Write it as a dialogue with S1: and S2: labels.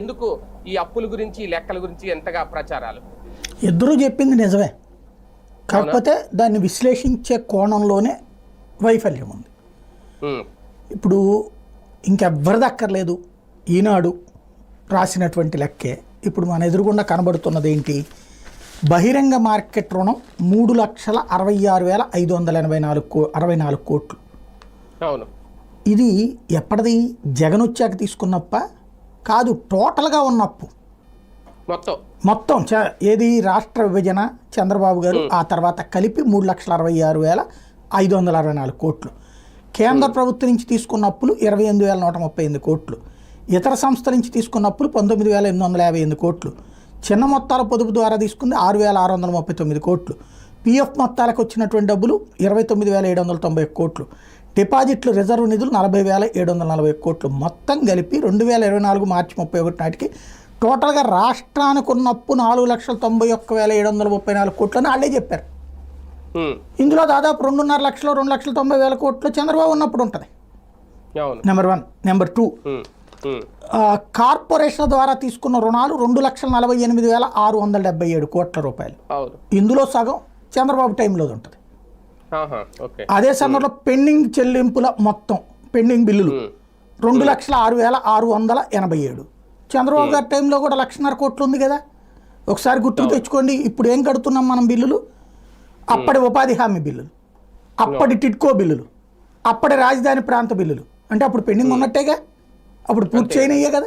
S1: ఎందుకు ఈ అప్పుల గురించి లెక్కల గురించి ఎంతగా ప్రచారాలు?
S2: ఇద్దరు చెప్పింది నిజమే, కాకపోతే దాన్ని విశ్లేషించే కోణంలోనే వైఫల్యం ఉంది. ఇప్పుడు ఇంకెవ్వరిది అక్కర్లేదు, ఈనాడు రాసినటువంటి లెక్కే ఇప్పుడు మన ఎదురుగుండా కనబడుతున్నది ఏంటి? బహిరంగ మార్కెట్ రుణం 3,66,584 కోట్లు.
S1: అవును,
S2: ఇది ఎప్పటిది? జగన్ వచ్చాక తీసుకున్నప్ప కాదు, టోటల్గా ఉన్న అప్పు మొత్తం ఏది రాష్ట్ర విభజన చంద్రబాబు గారు ఆ తర్వాత కలిపి 3,66,564 కోట్లు. కేంద్ర ప్రభుత్వం నుంచి తీసుకున్న అప్పులు 28,138 కోట్లు. ఇతర సంస్థల నుంచి తీసుకున్న అప్పులు 19,858 కోట్లు. చిన్న మొత్తాల పొదుపు ద్వారా తీసుకుంది 6,639 కోట్లు. పిఎఫ్ మొత్తాలకు వచ్చినటువంటి డబ్బులు 29,791 కోట్లు. డిపాజిట్లు రిజర్వ్ నిధులు 40,740 కోట్లు. మొత్తం కలిపి 2024 మార్చి 31 నాటికి టోటల్గా రాష్ట్రానికి ఉన్న అప్పు 4,91,734 కోట్లు అని వాళ్ళే చెప్పారు. ఇందులో దాదాపు 2.5 లక్షలు 2,90,000 కోట్లు చంద్రబాబు ఉన్నప్పుడు ఉంటుంది. నెంబర్ 1. నెంబర్ 2, కార్పొరేషన్ల ద్వారా తీసుకున్న రుణాలు 2,48,677 కోట్ల రూపాయలు. ఇందులో సగం చంద్రబాబు టైంలో ఉంటుంది. అదే సమయంలో పెండింగ్ చెల్లింపుల మొత్తం పెండింగ్ బిల్లులు 2,06,687. చంద్రబాబు గారి టైంలో కూడా 1,50,000 కోట్లు ఉంది కదా. ఒకసారి గుర్తుకు తెచ్చుకోండి. ఇప్పుడు ఏం కడుతున్నాం మనం బిల్లులు? అప్పటి ఉపాధి హామీ బిల్లులు, అప్పటి టిడ్కో బిల్లులు, అప్పటి రాజధాని ప్రాంత బిల్లులు. అంటే అప్పుడు పెండింగ్ ఉన్నట్టేగా, అప్పుడు పూర్తి చేయనయ్యే కదా.